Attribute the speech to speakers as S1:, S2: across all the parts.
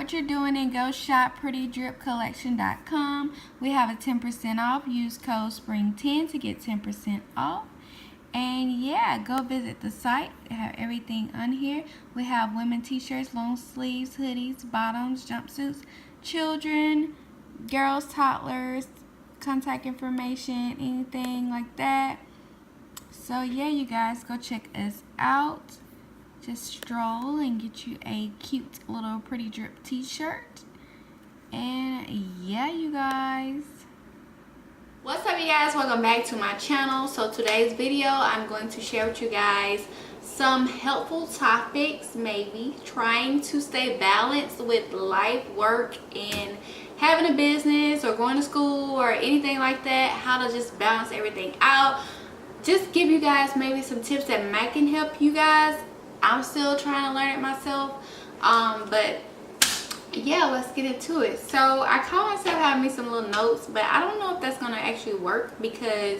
S1: what you're doing and go shop prettydripcollection.com. We have a 10% off. Use code SPRING10 to get 10% off. And yeah, go visit the site. They have everything on here. We have women t-shirts, long sleeves, hoodies, bottoms, jumpsuits, children, girls, toddlers, contact information, anything like that. So yeah, you guys, go check us out. Just stroll and get you a cute little Pretty Drip t-shirt. And yeah, you guys. What's up, you guys? Welcome back to my channel. So today's video, I'm going to share with you guys some helpful topics, maybe trying to stay balanced with life, work, and having a business or going to school or anything like that. How to just balance everything out. Just give you guys maybe some tips that might can help you guys. I'm still trying to learn it myself, but yeah, let's get into it. So I call myself having me some little notes, but I don't know if that's gonna actually work because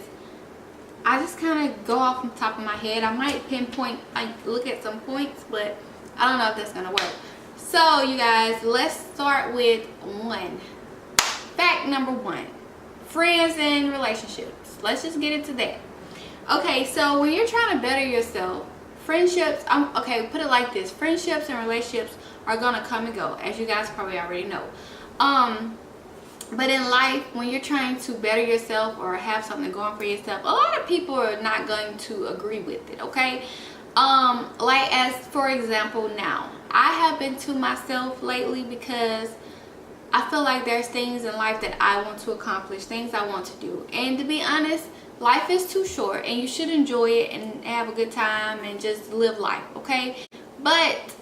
S1: I just kind of go off the top of my head. I might pinpoint, like look at some points, but I don't know if that's gonna work. So you guys, let's start with one. Fact number one: friends and relationships. Let's just get into that. Okay, so when you're trying to better yourself, friendships, okay, put it like this: friendships and relationships are gonna come and go, as you guys probably already know. But in life, when you're trying to better yourself or have something going for yourself, a lot of people are not going to agree with it, okay? Like as for example, now I have been to myself lately because I feel like there's things in life that I want to accomplish, things I want to do, and to be honest, life is too short and you should enjoy it and have a good time and just live life, okay? But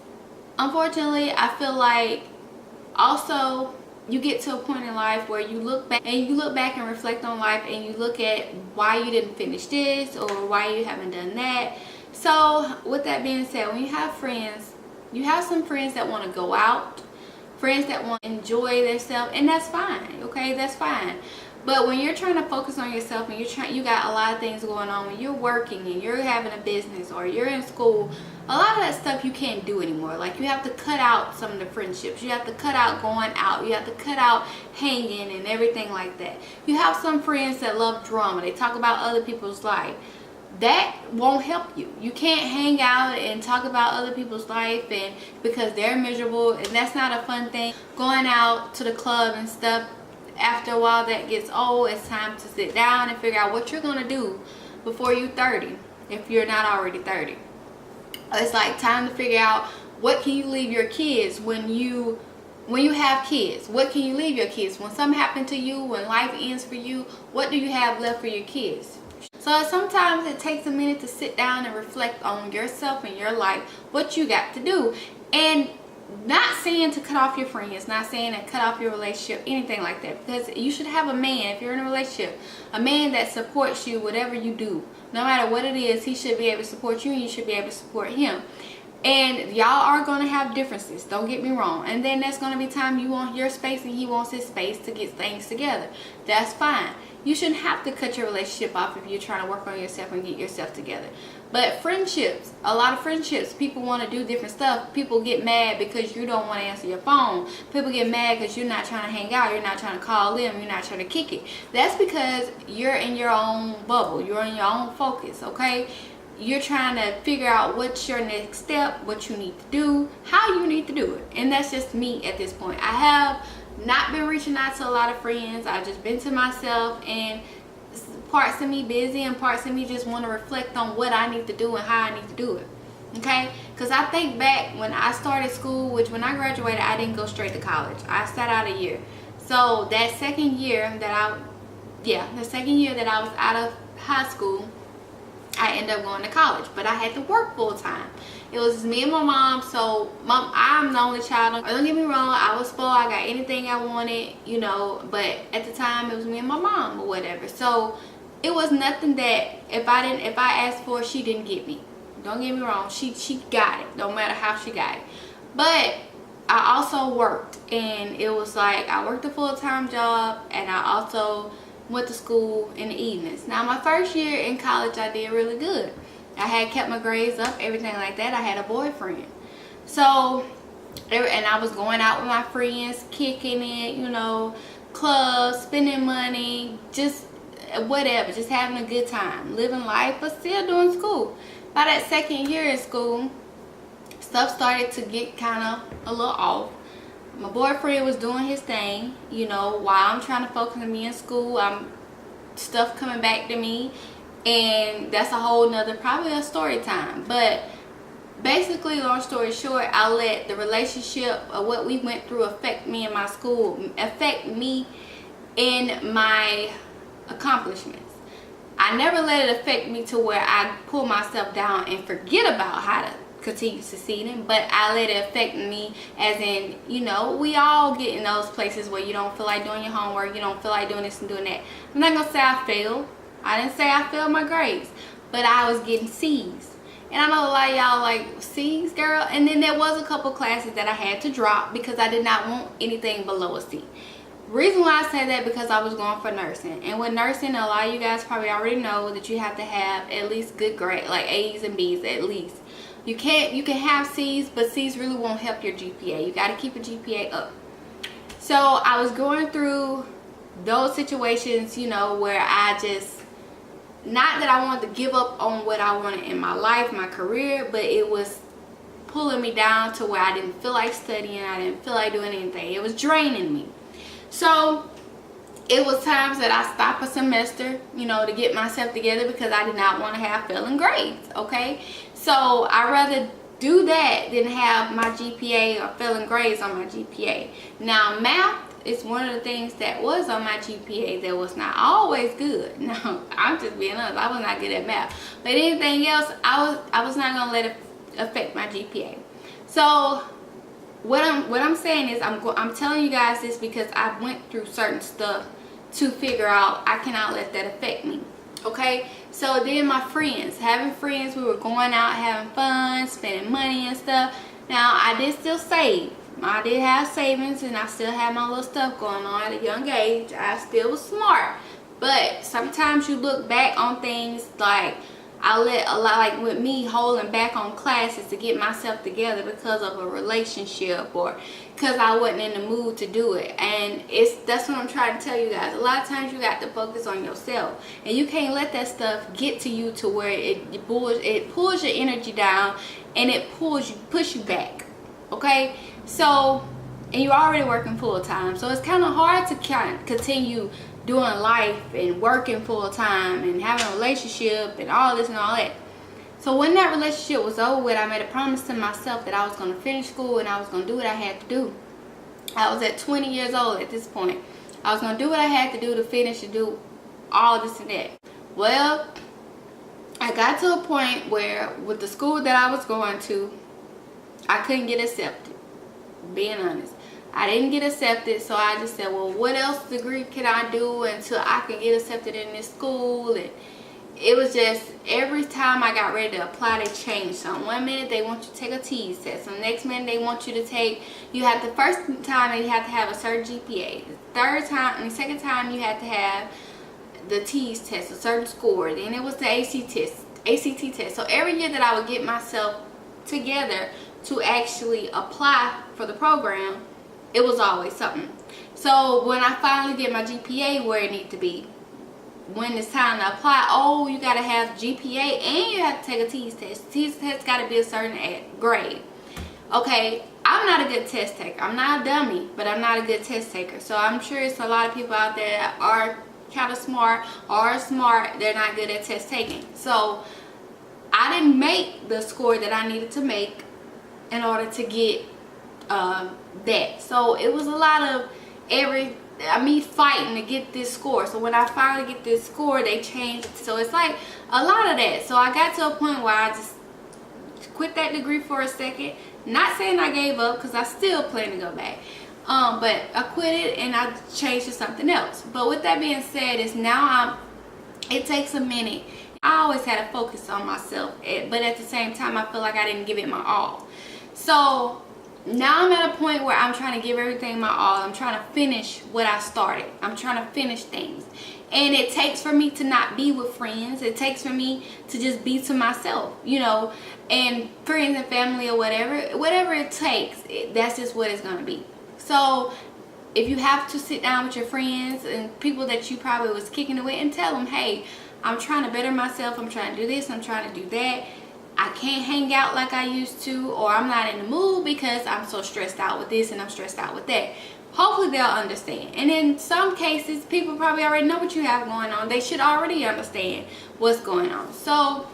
S1: unfortunately, I feel like also you get to a point in life where you look back and reflect on life and you look at why you didn't finish this or why you haven't done that. So with that being said, when you have friends, you have some friends that want to go out, friends that want to enjoy themselves, and that's fine, okay? That's fine. But when you're trying to focus on yourself and you got a lot of things going on, when you're working and you're having a business or you're in school, a lot of that stuff you can't do anymore. Like you have to cut out some of the friendships. You have to cut out going out. You have to cut out hanging and everything like that. You have some friends that love drama. They talk about other people's life. That won't help you. You can't hang out and talk about other people's life and because they're miserable, and that's not a fun thing. Going out to the club and stuff, after a while that gets old. It's time to sit down and figure out what you're going to do before you're 30, if you're not already 30. It's like time to figure out what can you leave your kids when you have kids. What can you leave your kids when something happened to you, when life ends for you? What do you have left for your kids? So sometimes it takes a minute to sit down and reflect on yourself and your life, what you got to do. And not saying to cut off your friends, not saying to cut off your relationship, anything like that, because you should have a man, if you're in a relationship, a man that supports you whatever you do. No matter what it is, he should be able to support you and you should be able to support him. And y'all are going to have differences, don't get me wrong, and then there's going to be time you want your space and he wants his space to get things together. That's fine. You shouldn't have to cut your relationship off if you're trying to work on yourself and get yourself together. But friendships, a lot of friendships, people want to do different stuff. People get mad because you don't want to answer your phone. People get mad because you're not trying to hang out. You're not trying to call them. You're not trying to kick it. That's because you're in your own bubble. You're in your own focus, okay? You're trying to figure out what's your next step, what you need to do, how you need to do it. And that's just me at this point. I have not been reaching out to a lot of friends. I've just been to myself, and parts of me busy and parts of me just want to reflect on what I need to do and how I need to do it, okay? Because I think back when I started school, which when I graduated, I didn't go straight to college. I sat out a year. So that second year that I was out of high school, I ended up going to college, but I had to work full time. It was just me and my mom. So I'm the only child. Don't get me wrong, I was spoiled. I got anything I wanted, you know, but at the time it was me and my mom or whatever. So it was nothing that if I asked for, she didn't get me. Don't get me wrong, she got it, no matter how she got it. But I also worked, and it was like I worked a full-time job and I also went to school in the evenings. Now my first year in college I did really good. I had kept my grades up, everything like that. I had a boyfriend. So And I was going out with my friends, kicking it, you know, clubs, spending money, just whatever, just having a good time, living life, but still doing school. By that second year in school, stuff started to get kind of a little off. My boyfriend was doing his thing, you know, while I'm trying to focus on me in school. Stuff coming back to me, and that's a whole nother, probably a story time. But basically, long story short, I let the relationship of what we went through affect me in my school, affect me in my accomplishments. I never let it affect me to where I pull myself down and forget about how to continue succeeding, but I let it affect me as in, you know, we all get in those places where you don't feel like doing your homework, you don't feel like doing this and doing that. I'm not gonna say I failed. I didn't say I failed my grades, but I was getting C's. And I know a lot of y'all like, C's, girl? And then there was a couple classes that I had to drop because I did not want anything below a C. Reason why I say that, because I was going for nursing, and with nursing, a lot of you guys probably already know that you have to have at least good grade, like A's and B's at least. You can have C's, but C's really won't help your GPA. You got to keep a GPA up. So I was going through those situations, you know, where I just, not that I wanted to give up on what I wanted in my life, my career, but it was pulling me down to where I didn't feel like studying, I didn't feel like doing anything. It was draining me. So it was times that I stopped a semester, you know, to get myself together because I did not want to have failing grades, okay? So I'd rather do that than have my GPA or failing grades on my GPA. Now, math is one of the things that was on my GPA that was not always good. No, I'm just being honest, I was not good at math. But anything else, I was not going to let it affect my GPA. So what I'm saying is, I'm telling you guys this because I went through certain stuff to figure out I cannot let that affect me. Okay, so then my friends, having friends, we were going out having fun, spending money and stuff. Now I did still save. I did have savings, and I still had my little stuff going on at a young age. I still was smart. But sometimes you look back on things like, I let a lot, like with me holding back on classes to get myself together because of a relationship or because I wasn't in the mood to do it. And that's what I'm trying to tell you guys. A lot of times you got to focus on yourself, and you can't let that stuff get to you to where it pulls your energy down, and it push you back. Okay, so, and you're already working full time, so it's kind of hard to continue doing life and working full time and having a relationship and all this and all that. So when that relationship was over with, I made a promise to myself that I was going to finish school and I was going to do what I had to do. I was at 20 years old at this point. I was going to do what I had to do to finish and do all this and that. Well, I got to a point where with the school that I was going to, I couldn't get accepted, being honest. I didn't get accepted, so I just said, well, what else degree can I do until I can get accepted in this school? And it was just, every time I got ready to apply, they changed something. One minute they want you to take a TEAS test. The next minute they want you to take, the first time you have to have a certain GPA. The second time you had to have the TEAS test, a certain score. Then it was the ACT test. So every year that I would get myself together to actually apply for the program, it was always something. So when I finally get my GPA where it needs to be, when it's time to apply, oh, you got to have GPA and you have to take a TEAS test. TEAS test got to be a certain grade. Okay, I'm not a good test taker. I'm not a dummy, but I'm not a good test taker. So I'm sure it's a lot of people out there that are kind of smart or smart, they're not good at test taking. So I didn't make the score that I needed to make in order to get that. So it was a lot of me fighting to get this score. So when I finally get this score, they changed it. So it's like a lot of that. So I got to a point where I just quit that degree for a second. Not saying I gave up, because I still plan to go back. But I quit it and I changed to something else. But with that being said, is now it takes a minute. I always had to focus on myself, but at the same time, I feel like I didn't give it my all. So now I'm at a point where I'm trying to give everything my all. I'm trying to finish what I started. I'm trying to finish things. And it takes for me to not be with friends. It takes for me to just be to myself, you know, and friends and family or whatever it takes, that's just what it's going to be. So if you have to sit down with your friends and people that you probably was kicking it with and tell them, hey, I'm trying to better myself, I'm trying to do this, I'm trying to do that, I can't hang out like I used to, or I'm not in the mood because I'm so stressed out with this and I'm stressed out with that. Hopefully they'll understand. And in some cases, people probably already know what you have going on. They should already understand what's going on. So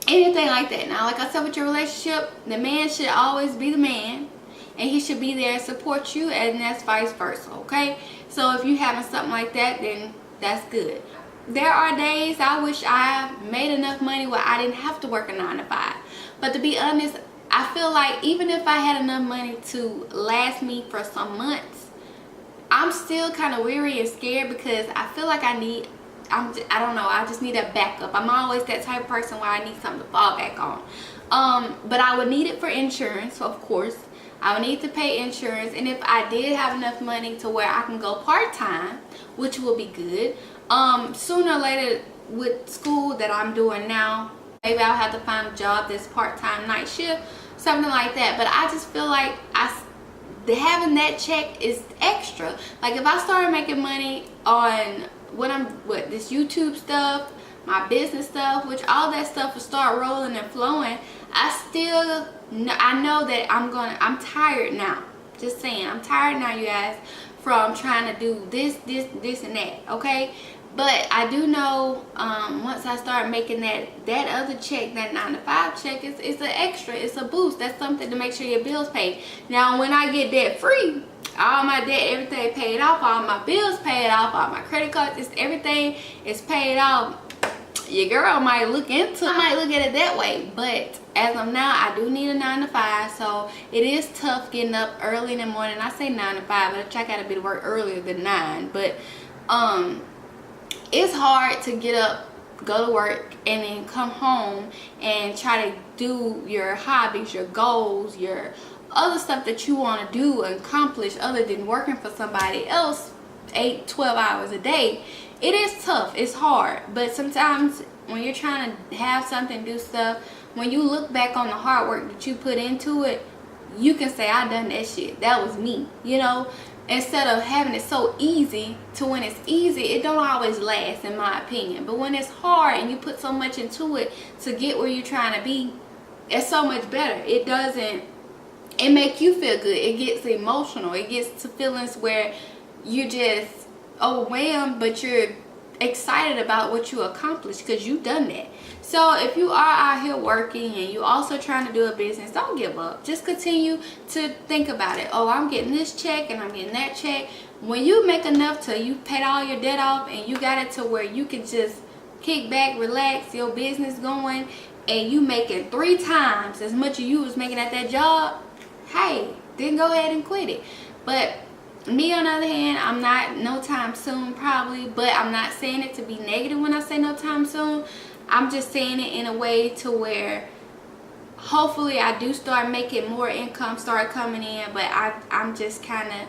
S1: anything like that. Now, like I said, with your relationship, the man should always be the man, and he should be there and support you, and that's vice versa, okay? So if you're having something like that, then that's good. There are days I wish I made enough money where I didn't have to work a 9 to 5. But to be honest, I feel like even if I had enough money to last me for some months, I'm still kind of weary and scared because I feel like I don't know, I just need a backup. I'm always that type of person where I need something to fall back on. But I would need it for insurance, of course. I would need to pay insurance, and if I did have enough money to where I can go part-time, which will be good, sooner or later with school that I'm doing now, maybe I'll have to find a job that's part-time night shift, something like that. But I just feel like having that check is extra. Like if I started making money on this YouTube stuff, my business stuff, which all that stuff will start rolling and flowing, I know that I'm tired now. Just saying, I'm tired now, you guys, from trying to do this and that, okay? But I do know once I start making that other check, that 9 to 5 check, it's an extra, it's a boost. That's something to make sure your bills paid. Now when I get debt free, all my debt, everything paid off, all my bills paid off, all my credit cards, everything is paid off, your girl might look at it that way. But as of now, I do need a 9 to 5, so it is tough getting up early in the morning. I say 9 to 5, but I gotta be to work earlier than 9. But it's hard to get up, go to work, and then come home and try to do your hobbies, your goals, your other stuff that you want to do and accomplish other than working for somebody else 8-12 hours a day. It is tough, it's hard, but sometimes when you're trying to have something, do stuff, when you look back on the hard work that you put into it, you can say, I done that shit, that was me, you know. Instead of having it so easy, to when it's easy, it don't always last, in my opinion. But when it's hard and you put so much into it to get where you're trying to be, it's so much better. It make you feel good. It gets emotional. It gets to feelings where you're just overwhelmed, but you're excited about what you accomplished because you've done that. So if you are out here working and you also trying to do a business, don't give up. Just continue to think about it. Oh, I'm getting this check and I'm getting that check. When you make enough till you paid all your debt off and you got it to where you can just kick back, relax, your business going, and you making 3 times as much as you was making at that job, hey, then go ahead and quit it. But me, on the other hand, I'm not no time soon probably, but I'm not saying it to be negative when I say no time soon. I'm just saying it in a way to where hopefully I do start making more income, start coming in, but I'm just kind of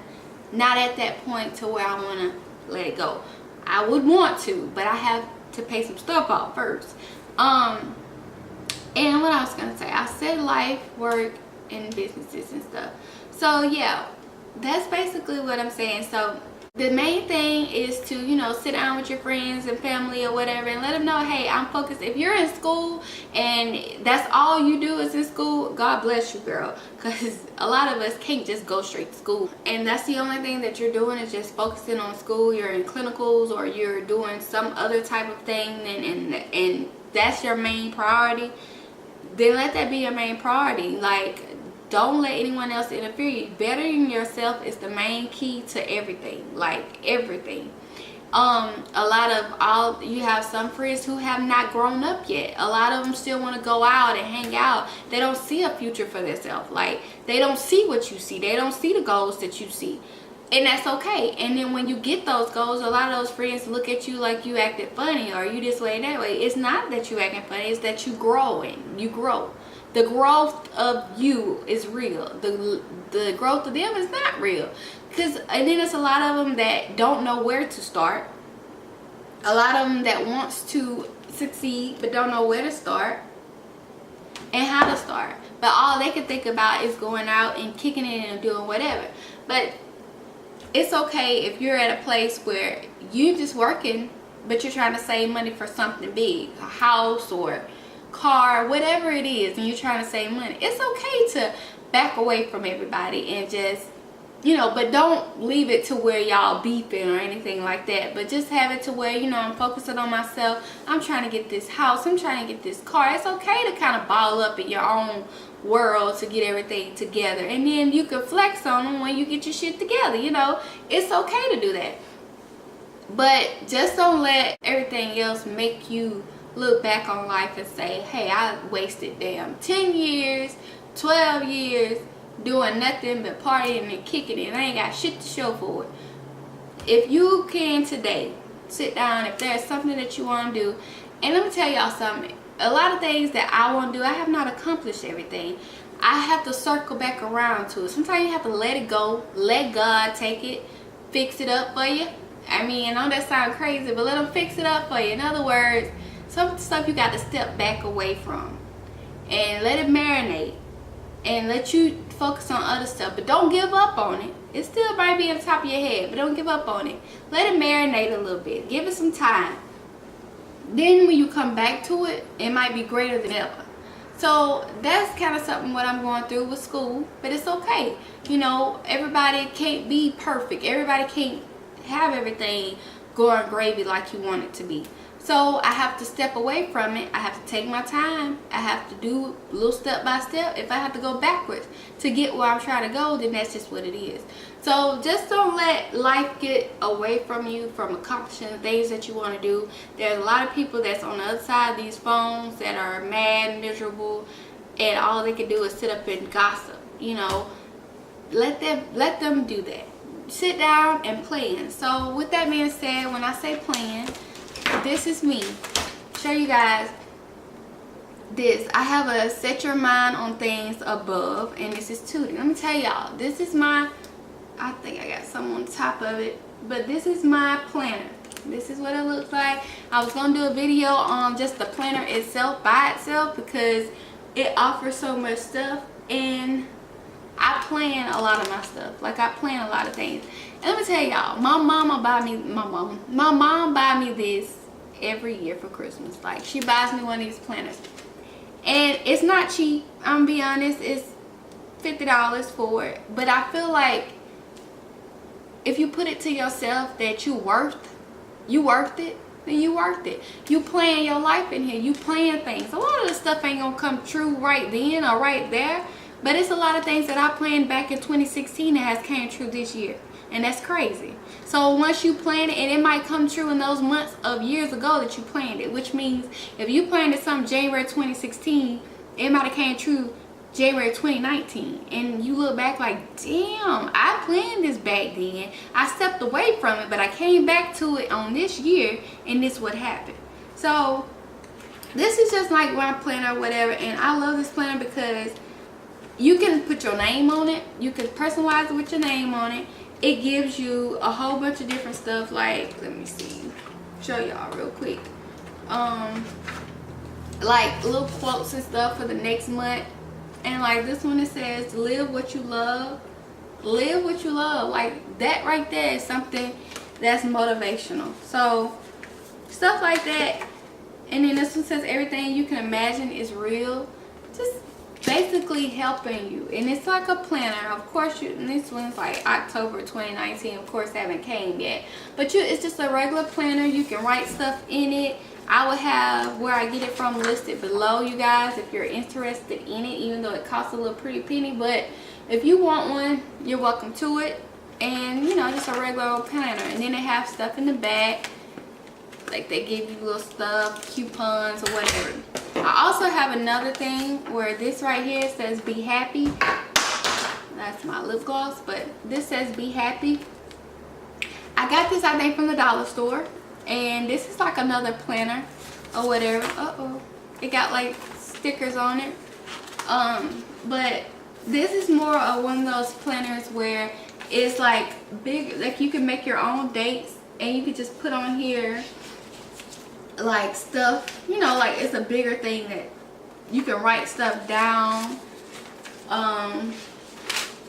S1: not at that point to where I want to let it go. I would want to, but I have to pay some stuff off first. And what I was going to say, I said life, work, and businesses and stuff. So yeah, that's basically what I'm saying. So the main thing is to, you know, sit down with your friends and family or whatever and let them know, hey, I'm focused. If you're in school and that's all you do is in school, God bless you, girl, because a lot of us can't just go straight to school and that's the only thing that you're doing is just focusing on school. You're in clinicals or you're doing some other type of thing and that's your main priority. Then let that be your main priority. Like, don't let anyone else interfere. You bettering yourself is the main key to everything, like everything. You have some friends who have not grown up yet. A lot of them still want to go out and hang out. They don't see a future for themselves. Like, they don't see what you see. They don't see the goals that you see. And that's okay. And then when you get those goals, a lot of those friends look at you like you acted funny or you this way and that way. It's not that you acting funny. It's that you growing. You grow. The growth of you is real. The growth of them is not real. And then there's a lot of them that don't know where to start. a lot of them that wants to succeed but don't know where to start and how to start, but all they can think about is going out and kicking it and doing whatever. But it's okay if you're at a place where you just working but you're trying to save money for something big, a house or car, whatever it is, and you're trying to save money. It's okay to back away from everybody and just, you know, but don't leave it to where y'all beefing or anything like that. But just have it to where, you know, I'm focusing on myself. I'm trying to get this house. I'm trying to get this car. It's okay to kind of ball up in your own world to get everything together. And then you can flex on them when you get your shit together, you know. It's okay to do that. But just don't let everything else make you look back on life and say, hey, I wasted damn 10 years, 12 years, doing nothing but partying and kicking it. I ain't got shit to show for it. If you can today sit down, if there's something that you want to do, and let me tell y'all something, a lot of things that I want to do, I have not accomplished everything. I have to circle back around to it. Sometimes you have to let it go, let God take it, fix it up for you. I mean, I know that sounds crazy, but let him fix it up for you. In other words, some stuff you got to step back away from and let it marinate and let you focus on other stuff. But don't give up on it. It still might be on the top of your head, but don't give up on it. Let it marinate a little bit. Give it some time. Then when you come back to it, it might be greater than ever. So that's kind of something what I'm going through with school, but it's okay. You know, everybody can't be perfect. Everybody can't have everything going gravy like you want it to be. So I have to step away from it. I have to take my time. I have to do a little step by step. If I have to go backwards to get where I'm trying to go, then that's just what it is. So just don't let life get away from you from accomplishing the things that you want to do. There's a lot of people that's on the other side of these phones that are mad, miserable, and all they can do is sit up and gossip. You know, let them do that. Sit down and plan. So with that being said, when I say plan, this is me. Show you guys this. I have a set your mind on things above, and this is Tootie. Let me tell y'all, this is my, I think I got some on top of it, but this is my planner. This is what it looks like. I was gonna do a video on just the planner itself by itself because it offers so much stuff, and I plan a lot of my stuff. Like, I plan a lot of things. And let me tell y'all, my mom buy me this every year for Christmas. Like, she buys me one of these planners. And it's not cheap. I'm gonna be honest, it's $50 for it. But I feel like if you put it to yourself that you worth it, then you worth it. You plan your life in here. You plan things. A lot of the stuff ain't gonna come true right then or right there. But it's a lot of things that I planned back in 2016 that has came true this year. And that's crazy. So once you plan it, and it might come true in those months of years ago that you planned it. Which means if you planned it something January 2016, it might have came true January 2019. And you look back like, damn, I planned this back then. I stepped away from it, but I came back to it on this year, and this what happened. So this is just like my planner or whatever. And I love this planner because you can put your name on it. You can personalize it with your name on it. It gives you a whole bunch of different stuff. Like, let me see, show y'all real quick. Like little quotes and stuff for the next month. And like this one, it says, live what you love. Live what you love. Like, that right there is something that's motivational. So stuff like that. And then this one says, everything you can imagine is real. Just basically helping you. And it's like a planner. Of course, this one's like October 2019. Of course, haven't came yet. But it's just a regular planner. You can write stuff in it. I will have where I get it from listed below, you guys, if you're interested in it, even though it costs a little pretty penny. But if you want one, you're welcome to it. And, you know, just a regular old planner. And then they have stuff in the back. Like, they give you little stuff, coupons or whatever. I also have another thing where this right here says be happy. That's my lip gloss, but this says be happy. I got this, I think, from the dollar store. And this is like another planner or whatever. It got like stickers on it. But this is more of one of those planners where it's like big, like you can make your own dates, and you can just put on here like stuff, you know, like it's a bigger thing that you can write stuff down.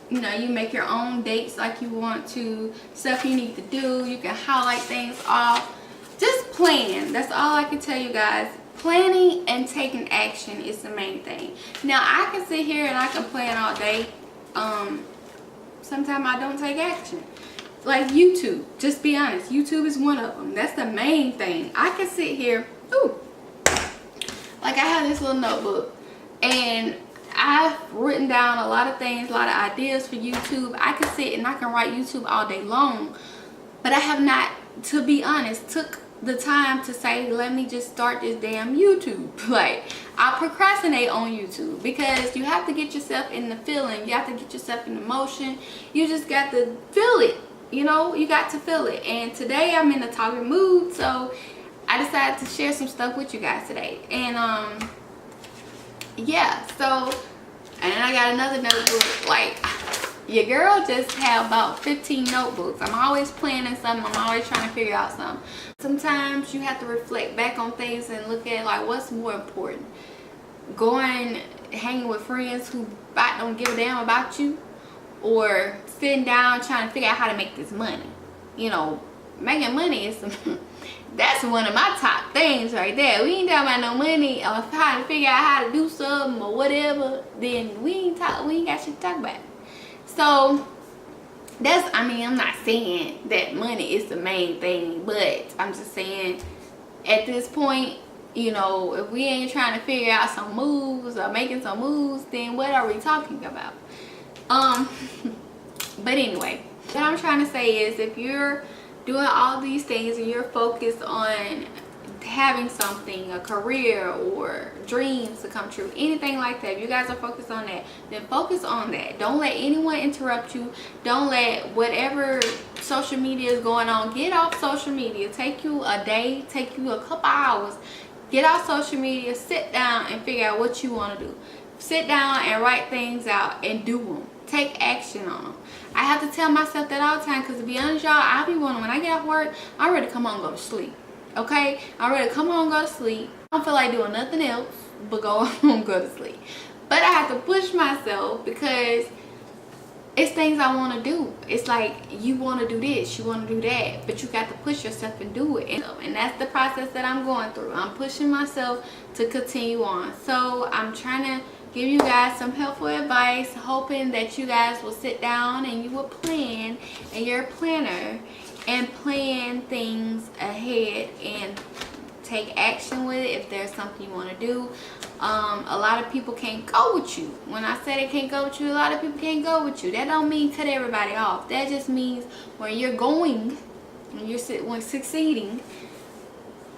S1: You know, you make your own dates like you want to, stuff you need to do. You can highlight things off. Just plan. That's all I can tell you guys. Planning and taking action is the main thing. Now, I can sit here and I can plan all day. Sometimes I don't take action. Like YouTube. Just be honest. YouTube is one of them. That's the main thing. I can sit here. Ooh. Like I have this little notebook. And I've written down a lot of things, a lot of ideas for YouTube. I can sit and I can write YouTube all day long. But I have not, to be honest, took the time to say, let me just start this damn YouTube. Like, I procrastinate on YouTube because you have to get yourself in the feeling. You have to get yourself in the motion. You just got to feel it. You know, you got to feel it. And today I'm in a talking mood, so I decided to share some stuff with you guys today. And yeah, so, and I got another notebook. Like, your girl just have about 15 notebooks. I'm always planning something. I'm always trying to figure out something. Sometimes you have to reflect back on things and look at like what's more important. Going hanging with friends who don't give a damn about you, or sitting down trying to figure out how to make this money. You know, making money is that's one of my top things right there. We ain't talking about no money or how to figure out how to do something or whatever. Then we ain't got shit to talk about. So that's, I mean, I'm not saying that money is the main thing, but I'm just saying at this point, you know, if we ain't trying to figure out some moves or making some moves, then what are we talking about? But anyway, what I'm trying to say is, if you're doing all these things and you're focused on having something, a career or dreams to come true, anything like that, if you guys are focused on that, then focus on that. Don't let anyone interrupt you. Don't let whatever social media is going on, get off social media. Take you a day, take you a couple hours, get off social media, sit down and figure out what you want to do. Sit down and write things out and do them. Take action on them. I have to tell myself that all the time, because to be honest, y'all, I be wanting, when I get off work, I'm ready to come home and go to sleep. Okay? I'm ready to come home and go to sleep. I don't feel like doing nothing else but go home and go to sleep. But I have to push myself because it's things I want to do. It's like you want to do this, you want to do that, but you got to push yourself and do it. And that's the process that I'm going through. I'm pushing myself to continue on. So I'm trying to give you guys some helpful advice, hoping that you guys will sit down and you will plan, and you're a planner, and plan things ahead and take action with it if there's something you want to do. A lot of people can't go with you. When I say they can't go with you, a lot of people can't go with you. That don't mean cut everybody off. That just means when you're going, when succeeding,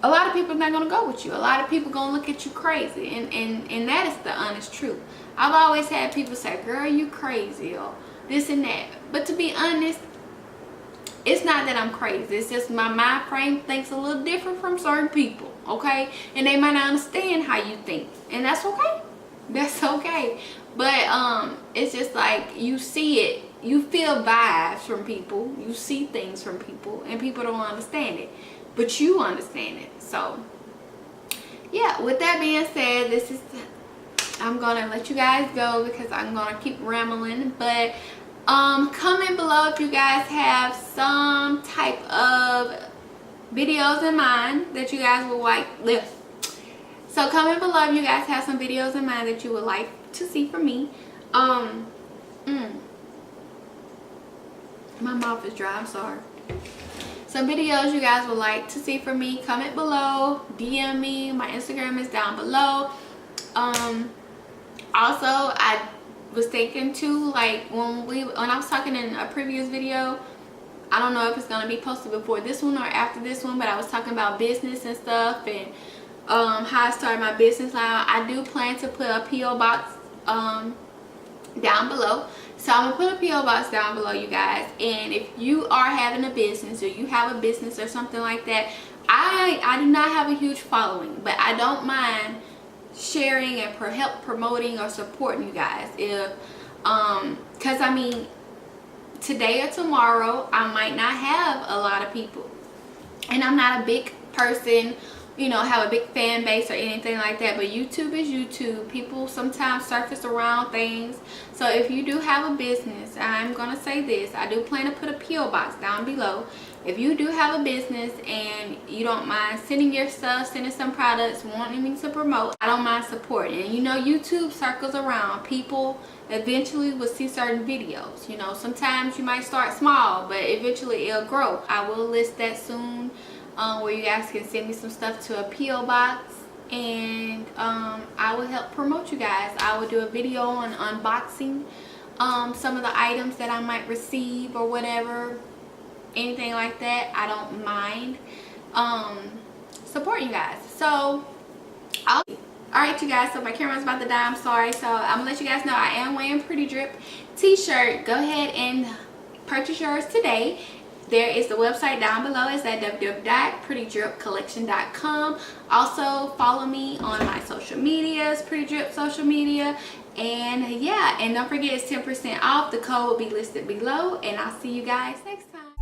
S1: a lot of people are not going to go with you. A lot of people going to look at you crazy. And that is the honest truth. I've always had people say, girl, you crazy, or this and that. But to be honest, it's not that I'm crazy. It's just my mind frame thinks a little different from certain people, okay? And they might not understand how you think. And that's okay. That's okay. But it's just like you see it. You feel vibes from people. You see things from people. And people don't understand it. But you understand it. So yeah, with that being said, I'm gonna let you guys go because I'm gonna keep rambling. But comment below if you guys have some type of videos in mind that you guys would like. So comment below if you guys have some videos in mind that you would like to see from me. My mouth is dry, I'm sorry. Some videos you guys would like to see from me, comment below, DM me. My Instagram is down below. Also, I was thinking too, like when I was talking in a previous video, I don't know if it's gonna be posted before this one or after this one, but I was talking about business and stuff, and how I started my business line. I do plan to put a PO box down below. So I'm gonna put a PO box down below, you guys. And if you are having a business, or you have a business or something like that, I do not have a huge following, but I don't mind sharing and help promoting or supporting you guys. If because I mean, today or tomorrow I might not have a lot of people, and I'm not a big person you know, have a big fan base or anything like that, but YouTube is YouTube. People sometimes surface around things. So if you do have a business, I'm gonna say this, I do plan to put a PO box down below. If you do have a business and you don't mind sending your stuff, sending some products, wanting me to promote, I don't mind supporting. And you know, YouTube circles around. People eventually will see certain videos. You know, sometimes you might start small, but eventually it'll grow. I will list that soon, where you guys can send me some stuff to a PO box, and I will help promote you guys. I will do a video on unboxing some of the items that I might receive or whatever, anything like that. I don't mind supporting you guys. So alright you guys, so my camera's about to die, I'm sorry. So I'm gonna let you guys know I am wearing Pretty Drip t-shirt. Go ahead and purchase yours today. There is the website down below. It's at www.prettydripcollection.com. Also follow me on my social medias, Pretty Drip social media. And yeah, and don't forget, it's 10% off. The code will be listed below, and I'll see you guys next time.